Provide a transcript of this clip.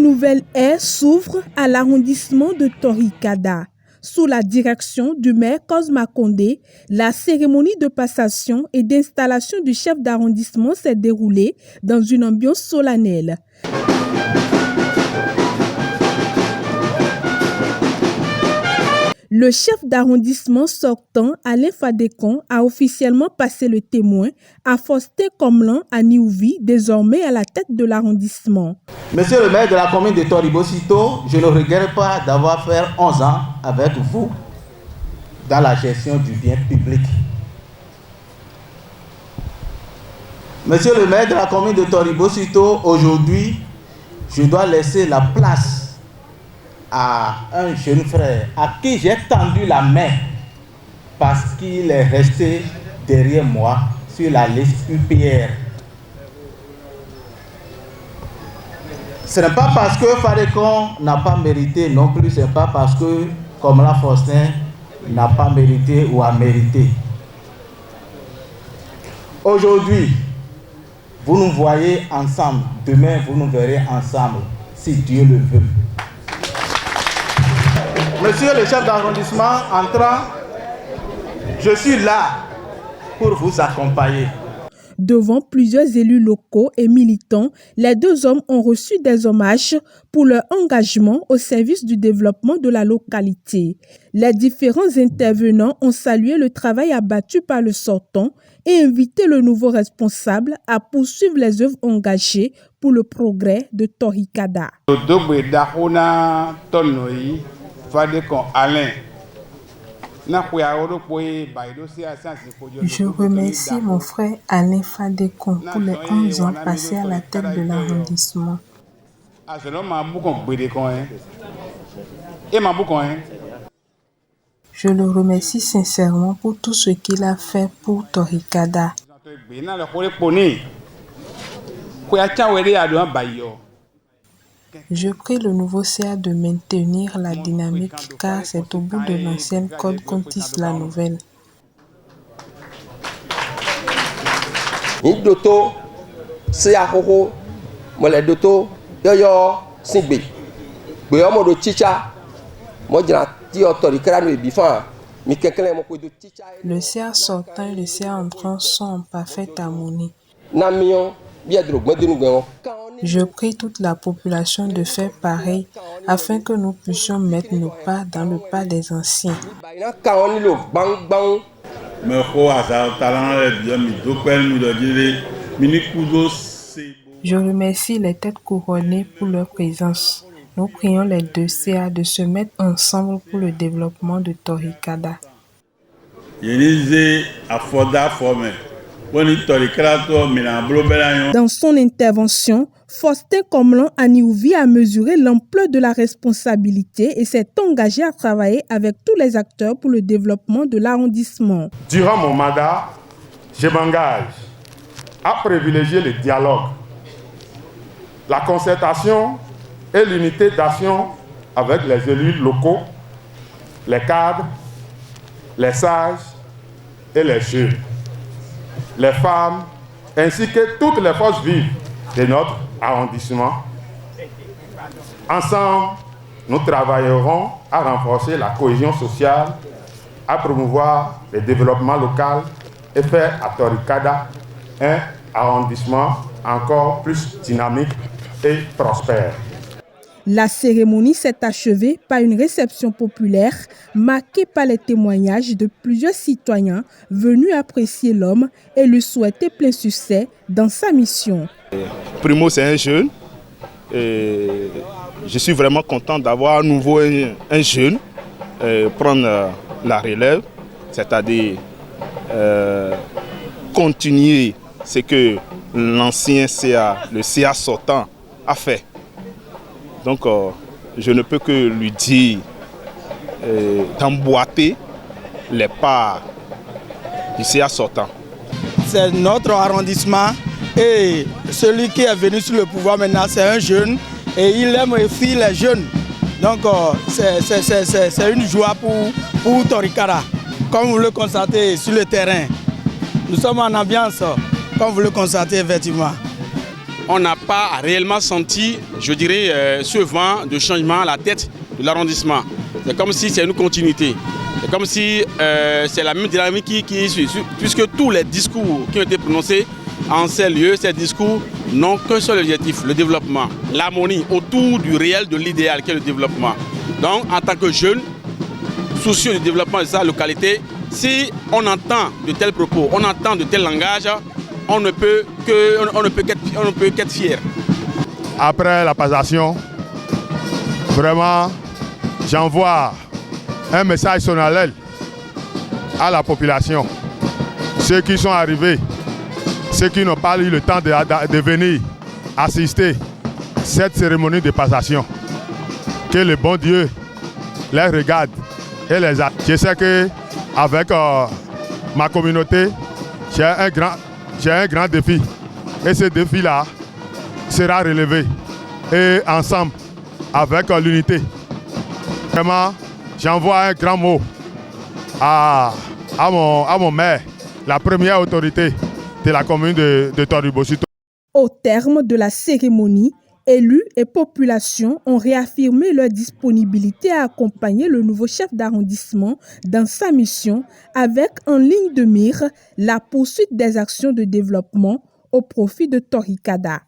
nouvelle ère s'ouvre à l'arrondissement de Torikada. Sous la direction du maire Cosma Condé, la cérémonie de passation et d'installation du chef d'arrondissement s'est déroulée dans une ambiance solennelle. Le chef d'arrondissement sortant, Alain Fadekon, a officiellement passé le témoin à Faustin Comlan à Niouvi, désormais à la tête de l'arrondissement. Monsieur le maire de la commune de Toribosito, je ne regrette pas d'avoir fait 11 ans avec vous dans la gestion du bien public. Monsieur le maire de la commune de Toribosito, aujourd'hui, je dois laisser la place à un jeune frère à qui j'ai tendu la main parce qu'il est resté derrière moi sur la liste UPR. Ce n'est pas parce que Fadekon n'a pas mérité non plus, ce n'est pas parce que Comlan Faustin n'a pas mérité ou a mérité. Aujourd'hui, vous nous voyez ensemble, demain vous nous verrez ensemble, si Dieu le veut. Monsieur le chef d'arrondissement entrant, je suis là pour vous accompagner. Devant plusieurs élus locaux et militants, les deux hommes ont reçu des hommages pour leur engagement au service du développement de la localité. Les différents intervenants ont salué le travail abattu par le sortant et invité le nouveau responsable à poursuivre les œuvres engagées pour le progrès de Torikada. Je remercie mon frère Alain Fadekon pour les 11 ans passés à la tête de l'arrondissement. Je le remercie sincèrement pour tout ce qu'il a fait pour Torikada. Je prie le nouveau CA de maintenir la dynamique car c'est au bout de l'ancienne code qu'on tisse la nouvelle. Le CA sortant et le CA entrant sont en parfaite harmonie. Je prie toute la population de faire pareil afin que nous puissions mettre nos pas dans le pas des anciens. Je remercie les têtes couronnées pour leur présence. Nous prions les deux CA de se mettre ensemble pour le développement de Torikada. Dans son intervention, Faustin Comlan à Niouvi a mesuré l'ampleur de la responsabilité et s'est engagé à travailler avec tous les acteurs pour le développement de l'arrondissement. Durant mon mandat, je m'engage à privilégier le dialogue, la concertation et l'unité d'action avec les élus locaux, les cadres, les sages et les jeunes, les femmes, ainsi que toutes les forces vives de notre arrondissement. Ensemble, nous travaillerons à renforcer la cohésion sociale, à promouvoir le développement local et faire à Torikada un arrondissement encore plus dynamique et prospère. La cérémonie s'est achevée par une réception populaire marquée par les témoignages de plusieurs citoyens venus apprécier l'homme et lui souhaiter plein succès dans sa mission. Primo, c'est un jeune. Et je suis vraiment content d'avoir à nouveau un jeune prendre la relève, c'est-à-dire continuer ce que l'ancien CA, le CA sortant, a fait. Donc, je ne peux que lui dire d'emboîter les pas du CA sortant. C'est notre arrondissement et celui qui est venu sur le pouvoir maintenant, c'est un jeune et il aime aussi les jeunes. Donc, c'est une joie pour Torikada, comme vous le constatez sur le terrain. Nous sommes en ambiance, comme vous le constatez effectivement. on n'a pas réellement senti, je dirais, ce vent de changement à la tête de l'arrondissement. C'est comme si c'est une continuité. C'est comme si c'est la même dynamique qui suit, puisque tous les discours qui ont été prononcés en ces lieux, ces discours n'ont qu'un seul objectif, le développement, l'harmonie autour du réel, de l'idéal qui est le développement. Donc, en tant que jeune, soucieux du développement de sa localité, si on entend de tels propos, on entend de tels langages, on ne peut qu'être fier. Après la passation, vraiment, j'envoie un message solennel à la population. Ceux qui sont arrivés, ceux qui n'ont pas eu le temps de venir assister à cette cérémonie de passation. Que le bon Dieu les regarde et les a. Je sais qu'avec ma communauté, j'ai un grand défi. Et ce défi-là sera relevé. Et ensemble, avec l'unité. Vraiment, j'envoie un grand mot à mon maire, la première autorité de la commune de Tori-Bosito. Au terme de la cérémonie, élus et population ont réaffirmé leur disponibilité à accompagner le nouveau chef d'arrondissement dans sa mission avec en ligne de mire la poursuite des actions de développement au profit de Torikada.